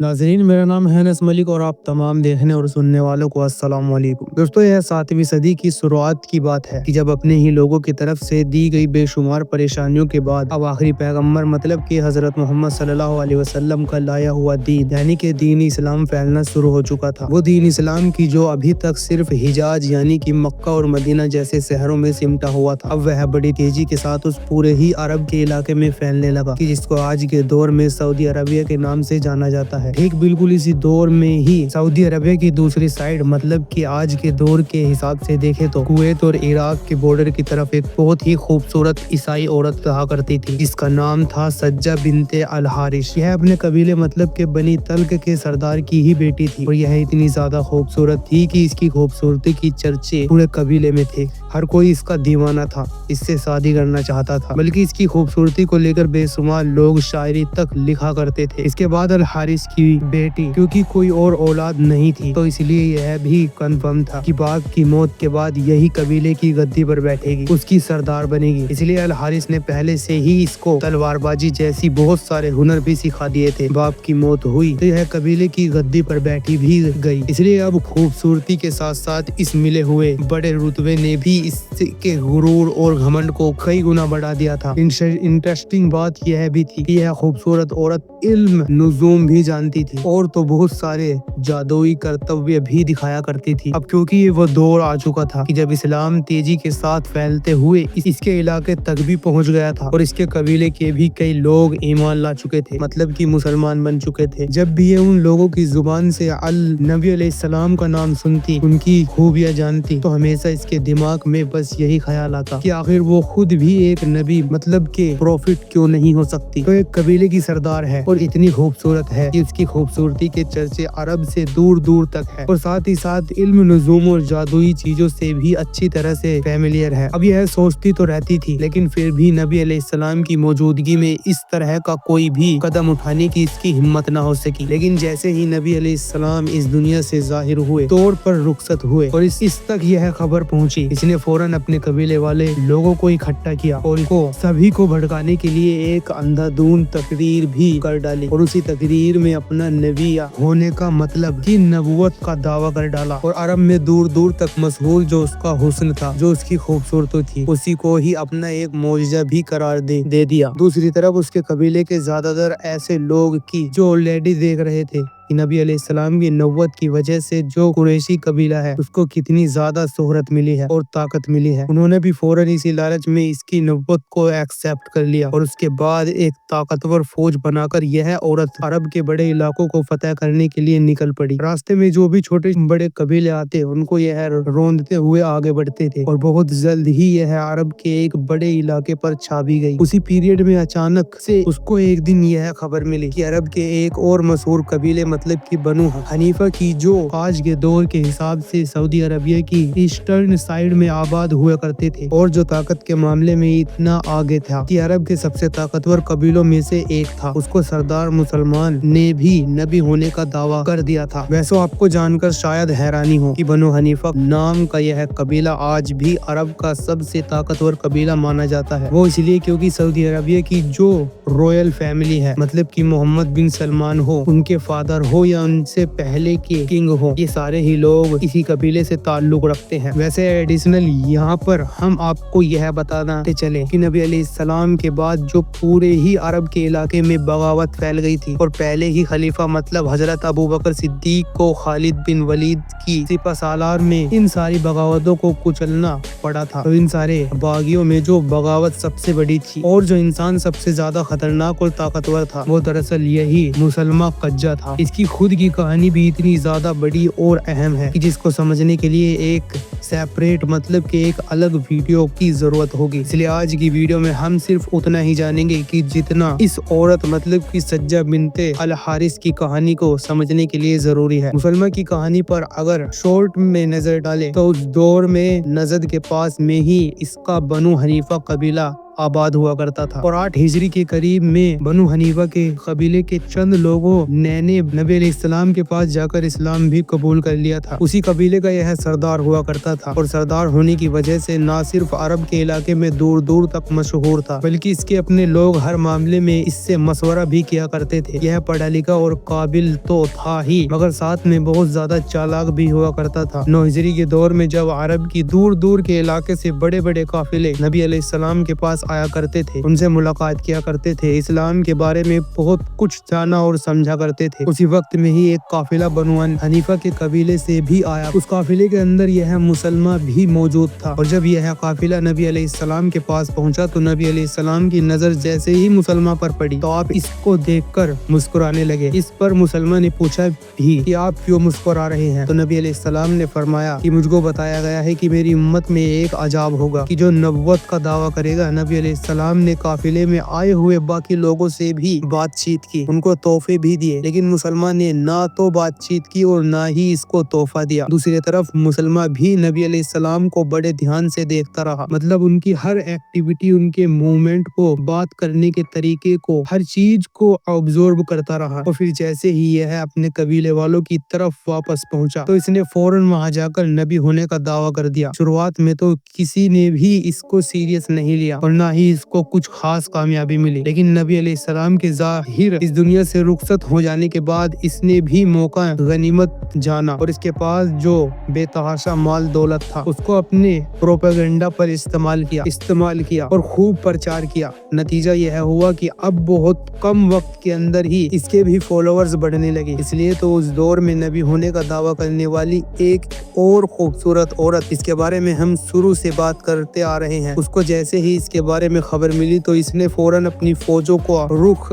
नाज़रीन, मेरा नाम है अनस मलिक और आप तमाम देखने और सुनने वालों को अस्सलाम वालेकुम। दोस्तों, यह 7वीं सदी की शुरुआत की बात है कि जब अपने ही लोगों की तरफ से दी गई बेशुमार परेशानियों के बाद अब आखिरी पैगंबर मतलब कि हज़रत मोहम्मद सल्लल्लाहु अलैहि वसल्लम का लाया हुआ दीन यानी कि दीन इस्लाम फैलना शुरू हो चुका था। वो दीन इस्लाम की जो अभी तक सिर्फ हिजाज यानी कि मक्का और मदीना जैसे शहरों में सिमटा हुआ था, अब वह बड़ी तेजी के साथ उस पूरे ही अरब के इलाके में फैलने लगा कि जिसको आज के दौर में सऊदी अरबिया के नाम से जाना जाता है। ठीक बिल्कुल इसी दौर में ही सऊदी अरबिया की दूसरी साइड मतलब कि आज के दौर के हिसाब से देखे तो कुवैत और इराक के बॉर्डर की तरफ एक बहुत ही खूबसूरत ईसाई औरत रहा करती थी जिसका नाम था सज्जा बिनते अल हारिस। यह अपने कबीले मतलब के बनी तल्क के सरदार की ही बेटी थी और यह इतनी ज्यादा खूबसूरत थी कि इसकी खूबसूरती की चर्चे पूरे कबीले में थे। हर कोई इसका दीवाना था, इससे शादी करना चाहता था, बल्कि इसकी खूबसूरती को लेकर बेशुमार लोग शायरी तक लिखा करते थे। इसके बाद अल हारिस की बेटी क्योंकि कोई और औलाद नहीं थी तो इसलिए यह भी कंफर्म था कि बाप की मौत के बाद यही कबीले की गद्दी पर बैठेगी, उसकी सरदार बनेगी। इसलिए अल हारिस ने पहले से ही इसको तलवारबाजी जैसी बहुत सारे हुनर भी सिखा दिए थे। बाप की मौत हुई तो यह कबीले की गद्दी पर बैठी भी गई। इसलिए अब खूबसूरती के साथ साथ इस मिले हुए बड़े रुतबे ने भी इसके गुरूर और घमंड को कई गुना बढ़ा दिया था। इंटरेस्टिंग बात यह भी थी कि यह खूबसूरत औरत इल्म नुजूम भी जानती थी और तो बहुत सारे जादुई कर्तव्य भी दिखाया करती थी। अब क्योंकि वो दौर आ चुका था कि जब इस्लाम तेजी के साथ फैलते हुए इसके इलाके तक भी पहुंच गया था और इसके कबीले के भी कई लोग ईमान ला चुके थे, मतलब कि मुसलमान बन चुके थे। जब भी ये उन लोगों की जुबान से अल नबी अलैहिस्सलाम का नाम सुनती, उनकी खूबियां जानती, तो हमेशा इसके दिमाग में बस यही ख्याल आता कि आखिर वो खुद भी एक नबी मतलब के प्रॉफिट क्यों नहीं हो सकती। तो एक कबीले की सरदार है और इतनी खूबसूरत है कि उसकी खूबसूरती के चर्चे अरब से दूर दूर तक है और साथ ही साथ इल्म नुजूम और जादुई चीजों से भी अच्छी तरह से फैमिलियर है। अब यह सोचती तो रहती थी लेकिन फिर भी नबी अलैहिस्सलाम की मौजूदगी में इस तरह का कोई भी कदम उठाने की इसकी हिम्मत ना हो सकी। लेकिन जैसे ही नबी अलैहिस्सलाम इस दुनिया से जाहिर हुए, तौर पर रुखसत हुए और इस तक यह खबर पहुंची, इसने फौरन अपने कबीले वाले लोगों को इकट्ठा किया और इनको सभी को भड़काने के लिए एक अंधाधुंध तकरीर भी कर डाली और उसी तकरीर में अपना नबी होने का मतलब कि नबूवत का दावा कर डाला और अरब में दूर दूर तक मशहूर जो उसका हुस्न था, जो उसकी खूबसूरती थी, उसी को ही अपना एक मौजज़ा भी करार दे दिया। दूसरी तरफ उसके कबीले के ज्यादातर ऐसे लोग की जो ऑलरेडी देख रहे थे कि नबी अलैहिस्सलाम की नबूवत की वजह से जो कुरैशी कबीला है उसको कितनी ज्यादा शोहरत मिली है और ताकत मिली है, उन्होंने भी फौरन इसी लालच में इसकी नबूवत को एक्सेप्ट कर लिया और उसके बाद एक ताकतवर फौज बनाकर यह औरत अरब के बड़े इलाकों को फतह करने के लिए निकल पड़ी। रास्ते में जो भी छोटे बड़े कबीले आते उनको यह रोंदते हुए आगे बढ़ते थे और बहुत जल्द ही यह अरब के एक बड़े इलाके पर छा भी गई। उसी पीरियड में अचानक से उसको एक दिन यह खबर मिली कि अरब के एक और मशहूर कबीले मतलब कि बनु हनीफा की, जो आज के दौर के हिसाब से सऊदी अरबिया की ईस्टर्न साइड में आबाद हुआ करते थे और जो ताकत के मामले में इतना आगे था कि अरब के सबसे ताकतवर कबीलों में से एक था, उसको सरदार मुसलमान ने भी नबी होने का दावा कर दिया था। वैसे आपको जानकर शायद हैरानी हो कि बनु हनीफा नाम का यह कबीला आज भी अरब का सबसे ताकतवर कबीला माना जाता है। वो इसलिए क्योंकि सऊदी अरबिया की जो रॉयल फैमिली है, मतलब कि मोहम्मद बिन सलमान हो, उनके फादर हो या उनसे पहले के किंग हो, ये सारे ही लोग इसी कबीले से ताल्लुक रखते हैं। वैसे एडिशनल यहाँ पर हम आपको यह बताते चले कि नबी अलैहिस्सलाम के बाद जो पूरे ही अरब के इलाके में बगावत फैल गई थी और पहले ही खलीफा मतलब हजरत अबू बकर सिद्दीक को खालिद बिन वलीद की सिपहसालार में इन सारी बगावतों को कुचलना पड़ा था। तो इन सारे बागियों में जो बगावत सबसे बड़ी थी और जो इंसान सबसे ज्यादा खतरनाक और ताकतवर था, वो दरअसल यही मुसलमा कज्जा था। इसकी खुद की कहानी भी इतनी ज्यादा बड़ी और अहम है कि जिसको समझने के लिए एक सेपरेट मतलब कि एक अलग वीडियो की जरूरत होगी। इसलिए आज की वीडियो में हम सिर्फ उतना ही जानेंगे कि जितना इस औरत मतलब कि सज्जा बिनते अल हारिस की कहानी को समझने के लिए जरूरी है। मुसलमा की कहानी पर अगर शॉर्ट में नजर डालें तो उस दौर में नजद के पास में ही इसका बनु हनीफा कबीला आबाद हुआ करता था। और 8 हिजरी के करीब में बनु हनीफा के कबीले के चंद लोगों ने नबी अलैहिस्सलाम के पास जाकर इस्लाम भी कबूल कर लिया था। उसी कबीले का यह सरदार हुआ करता था और सरदार होने की वजह से न सिर्फ अरब के इलाके में दूर दूर तक मशहूर था, बल्कि इसके अपने लोग हर मामले में इससे मशवरा भी किया करते थे। यह पढ़ा लिखा और काबिल तो था ही, मगर साथ में बहुत ज्यादा चालाक भी हुआ करता था। 9 हिजरी के दौर में जब अरब की दूर दूर के इलाके से बड़े बड़े काफिले नबी अलैहिस्सलाम के पास आया करते थे, उनसे मुलाकात किया करते थे, इस्लाम के बारे में बहुत कुछ जाना और समझा करते थे। उसी वक्त में ही एक काफिला बनु हनीफा के कबीले से भी आया। उस काफिले के अंदर यह मुसलमान भी मौजूद था और जब यह काफिला नबी अलैहिस्सलाम के पास पहुंचा तो नबी अलैहिस्सलाम की नजर जैसे ही मुसलमान पर पड़ी तो आप इसको देखकर मुस्कुराने लगे। इस पर मुसलमान ने पूछा भी कि आप क्यों मुस्कुरा रहे हैं? तो नबी अलैहिस्सलाम ने फरमाया कि मुझको बताया गया है कि मेरी उम्मत में एक अजाब होगा कि जो नबुव्वत का दावा करेगा। नबी अलैहिस्सलाम ने काफिले में आए हुए बाकी लोगों से भी बातचीत की, उनको तोहफे भी दिए, लेकिन मुसलमान ने ना तो बातचीत की और ना ही इसको तोहफा दिया। दूसरी तरफ मुसलमान भी नबी अलैहिस्सलाम को बड़े ध्यान से देखता रहा, मतलब उनकी हर एक्टिविटी, उनके मूवमेंट को, बात करने के तरीके को, हर चीज को ऑब्जर्व करता रहा। और फिर जैसे ही यह अपने कबीले वालों की तरफ वापस पहुंचा तो इसने फौरन वहां जाकर नबी होने का दावा कर दिया। शुरुआत में तो किसी ने भी इसको सीरियस नहीं लिया और ना ही इसको कुछ खास कामयाबी मिली, लेकिन नबी अलैहिस्सलाम के ज़ाहिर इस दुनिया से रुखसत हो जाने के बाद इसने भी मौका गनीमत जाना और इसके पास जो बेतहाशा माल दौलत था उसको अपने प्रोपेगेंडा पर इस्तेमाल किया और खूब प्रचार किया। नतीजा यह हुआ कि अब बहुत कम वक्त के अंदर ही इसके भी फॉलोअर्स बढ़ने लगे। इसलिए तो उस दौर में नबी होने का दावा करने वाली एक और खूबसूरत औरत, इसके बारे में हम शुरू से बात करते आ रहे हैं, उसको जैसे ही इसके बारे में खबर मिली तो इसने फौरन अपनी फौजों को रुख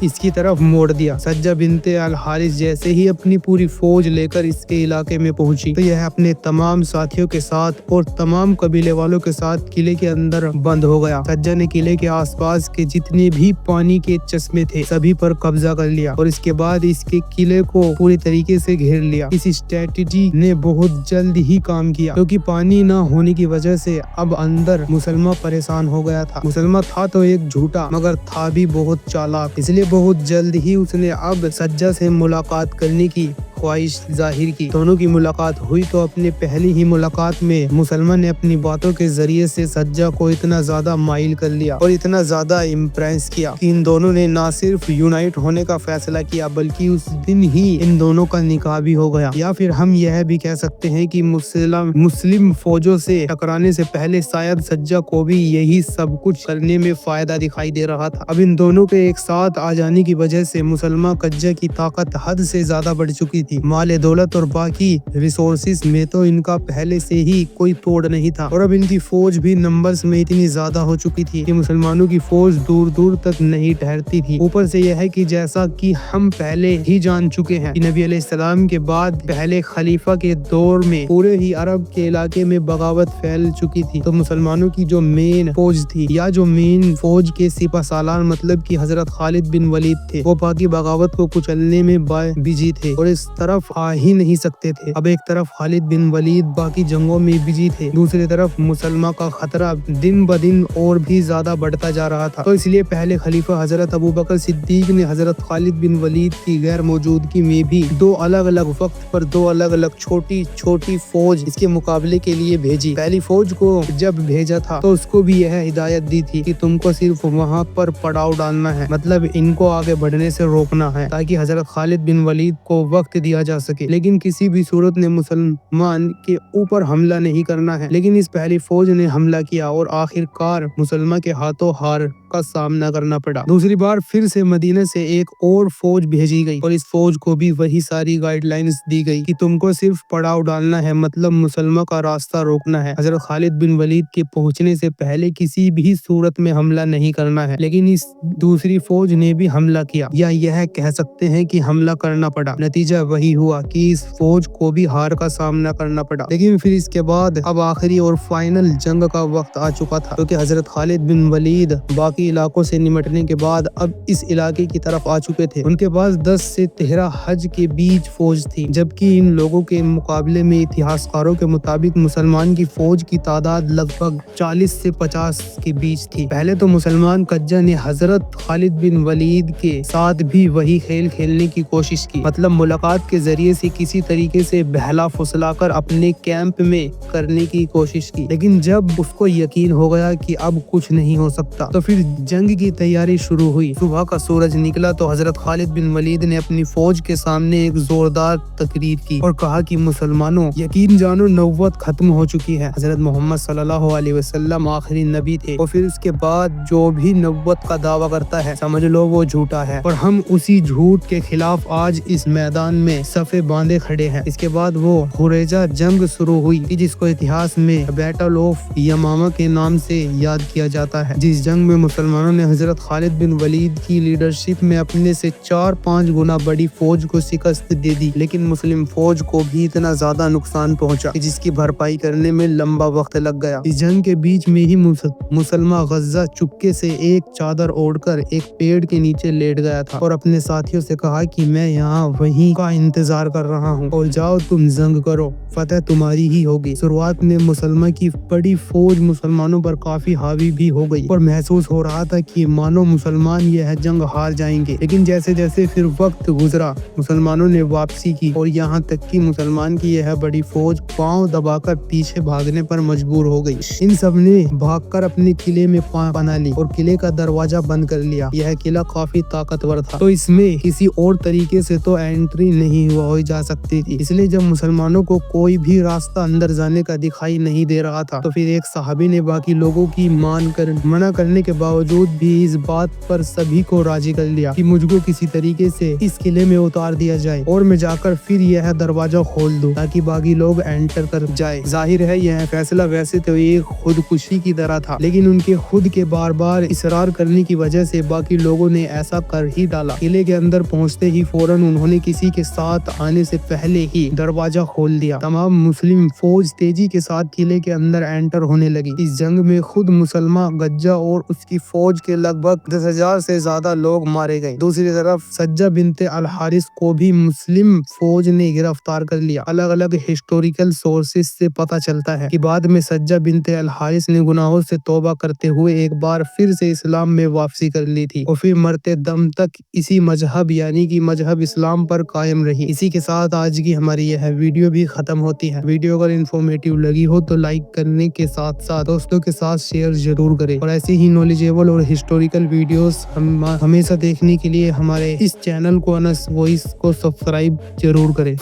इसकी तरफ मोड़ दिया। सज्जा बिनते अल हारिस जैसे ही अपनी पूरी फौज लेकर इसके इलाके में पहुंची तो यह अपने तमाम साथियों के साथ और तमाम कबीले वालों के साथ किले के अंदर बंद हो गया। सज्जा ने किले के आसपास के जितने भी पानी के चश्मे थे सभी पर कब्जा कर लिया और इसके बाद इसके किले को पूरी तरीके से घेर लिया। इस स्ट्रेटेजी ने बहुत जल्द ही काम किया क्योंकि पानी न होने की वजह से अब अंदर मुसलमान परेशान हो गया था। मुसलमान था तो एक झूठा मगर था भी बहुत चालाक, इसलिए बहुत जल्द ही उसने अब सज्जा से मुलाकात करने की ख्वाहिश जाहिर की। दोनों की मुलाकात हुई तो अपने पहली ही मुलाकात में मुसलमान ने अपनी बातों के जरिए से सज्जा को इतना ज्यादा माइल कर लिया और इतना ज्यादा इम्प्रेस किया कि इन दोनों ने न सिर्फ यूनाइट होने का फैसला किया बल्कि उस दिन ही इन दोनों का निकाह भी हो गया। या फिर हम यह भी कह सकते हैं कि मुस्लिम फौजों से टकराने से पहले शायद सज्जा को भी यही सब कुछ करने में फायदा दिखाई दे रहा था। अब इन दोनों के एक साथ आ जाने की वजह से मुसलमान कज्जा की ताकत हद से ज्यादा बढ़ चुकी थी। माले दौलत और बाकी रिसोर्सेज में तो इनका पहले से ही कोई तोड़ नहीं था और अब इनकी फौज भी नंबर्स में इतनी ज्यादा हो चुकी थी कि मुसलमानों की फौज दूर दूर तक नहीं ठहरती थी। ऊपर से यह है कि जैसा कि हम पहले ही जान चुके हैं कि नबी अलैहिस्सलाम के बाद पहले खलीफा के दौर में पूरे ही अरब के इलाके में बगावत फैल चुकी थी, तो मुसलमानों की जो मेन फौज थी या जो मेन फौज के सिपा सालार मतलब कि हजरत खालिद बिन वलीद थे वो बाकी बगावत को कुचलने में बिजी थे और इस तरफ आ ही नहीं सकते थे। अब एक तरफ खालिद बिन वलीद बाकी जंगों में बिजी थे, दूसरी तरफ मुसलमान का खतरा दिन ब दिन और भी ज्यादा बढ़ता जा रहा था। तो इसलिए पहले खलीफा हजरत अबू बकर सिद्दीक ने हजरत खालिद बिन वलीद की गैर मौजूदगी में भी दो अलग अलग वक्त पर दो अलग अलग छोटी छोटी फौज इसके मुकाबले के लिए भेजी। पहली फौज को जब भेजा था तो उसको भी यह हिदायत दी थी कि तुमको सिर्फ वहाँ पर पड़ाव डालना है, मतलब इनको आगे बढ़ने से रोकना है ताकि हजरत खालिद बिन वलीद को वक्त दिया जा सके, लेकिन किसी भी सूरत में मुसलमान के ऊपर हमला नहीं करना है। लेकिन इस पहली फौज ने हमला किया और आखिरकार मुसलमान के हाथों हार का सामना करना पड़ा। दूसरी बार फिर से मदीना से एक और फौज भेजी गई और इस फौज को भी वही सारी गाइडलाइंस दी गई कि तुमको सिर्फ पड़ाव डालना है, मतलब मुसलमान का रास्ता रोकना है। हजरत खालिद बिन वलीद के पहुंचने से पहले किसी भी सूरत में हमला नहीं करना है, लेकिन इस दूसरी फौज ने भी हमला किया या यह कह सकते हैं कि हमला करना पड़ा। नतीजा वही वही हुआ कि इस फौज को भी हार का सामना करना पड़ा। लेकिन फिर इसके बाद अब आखिरी और फाइनल जंग का वक्त आ चुका था, क्योंकि हजरत खालिद बिन वलीद बाकी इलाकों से निमटने के बाद अब इस इलाके की तरफ आ चुके थे। उनके पास 10 से 13 हज के बीच फौज थी, जबकि इन लोगों के मुकाबले में इतिहासकारों के मुताबिक मुसलमान की फौज की तादाद लगभग 40 से 50 के बीच थी। पहले तो मुसलमान कज्जा ने हजरत खालिद बिन वलीद के साथ भी वही खेल खेलने की कोशिश की, मतलब मुलाकात के जरिए से किसी तरीके से बहला फुसलाकर अपने कैंप में करने की कोशिश की। लेकिन जब उसको यकीन हो गया कि अब कुछ नहीं हो सकता, तो फिर जंग की तैयारी शुरू हुई। सुबह का सूरज निकला तो हजरत खालिद बिन वलीद ने अपनी फौज के सामने एक जोरदार तकरीर की और कहा कि मुसलमानों, यकीन जानो नबुव्वत खत्म हो चुकी है। हजरत मोहम्मद सल्लल्लाहु अलैहि वसल्लम आखिरी नबी थे और फिर उसके बाद जो भी नबुव्वत का दावा करता है समझ लो वो झूठा है, और हम उसी झूठ के खिलाफ आज इस मैदान में सफे बांधे खड़े हैं। इसके बाद वो हुरैजा जंग शुरू हुई, जिसको इतिहास में बैटल ऑफ यमामा के नाम से याद किया जाता है। जिस जंग में मुसलमानों ने हजरत खालिद बिन वलीद की लीडरशिप में अपने से 4-5 गुना बड़ी फौज को शिकस्त दे दी, लेकिन मुस्लिम फौज को भी इतना ज्यादा नुकसान पहुंचा कि जिसकी भरपाई करने में लंबा वक्त लग गया। इस जंग के बीच में ही मुसलमान गज्जा चुपके से एक चादर ओढ़कर एक पेड़ के नीचे लेट गया था और अपने साथियों से कहा कि मैं यहाँ वहीं का इंतजार कर रहा हूँ और जाओ तुम जंग करो, फतेह तुम्हारी ही होगी। शुरुआत में मुसलमान की बड़ी फौज मुसलमानों पर काफी हावी भी हो गई और महसूस हो रहा था कि मानो मुसलमान यह जंग हार जाएंगे। लेकिन जैसे जैसे फिर वक्त गुजरा, मुसलमानों ने वापसी की और यहाँ तक कि मुसलमान की यह बड़ी फौज पांव दबाकर पीछे भागने पर मजबूर हो गई। इन सब ने भागकर अपने किले में पनाह ली और किले का दरवाजा बंद कर लिया। यह किला काफी ताकतवर था, तो इसमें किसी और तरीके से तो एंट्री नहीं हो जा सकती थी। इसलिए जब मुसलमानों को कोई भी रास्ता अंदर जाने का दिखाई नहीं दे रहा था, तो फिर एक सहाबी ने बाकी लोगों की मना करने के बावजूद भी इस बात पर सभी को राजी कर लिया कि मुझको किसी तरीके से इस किले में उतार दिया जाए और मैं जाकर फिर यह दरवाजा खोल दूं ताकि बाकी लोग एंटर कर जाए। जाहिर है यह फैसला वैसे तो एक खुदकुशी की तरह था, लेकिन उनके खुद के बार बार इसरार करने की वजह से बाकी लोगों ने ऐसा कर ही डाला। किले के अंदर पहुंचते ही फौरन उन्होंने किसी के साथ आने से पहले ही दरवाजा खोल दिया। तमाम मुस्लिम फौज तेजी के साथ किले के अंदर एंटर होने लगी। इस जंग में खुद मुसलमान गज्जा और उसकी फौज के लगभग 10,000 से ज्यादा लोग मारे गए। दूसरी तरफ सज्जा बिनते अल हारिस को भी मुस्लिम फौज ने गिरफ्तार कर लिया। अलग अलग हिस्टोरिकल सोर्सेज से पता चलता है कि बाद में सज्जा बिनते अल हारिस ने गुनाहों से तौबा करते हुए एक बार फिर से इस्लाम में वापसी कर ली थी और फिर मरते दम तक इसी मजहब यानी कि मजहब इस्लाम पर कायम रही। इसी के साथ आज की हमारी यह वीडियो भी खत्म होती है। वीडियो अगर इन्फॉर्मेटिव लगी हो तो लाइक करने के साथ साथ दोस्तों के साथ शेयर जरूर करें और ऐसी ही नॉलेजेबल और हिस्टोरिकल वीडियोस हमेशा देखने के लिए हमारे इस चैनल को अनस वॉइस को सब्सक्राइब जरूर करें।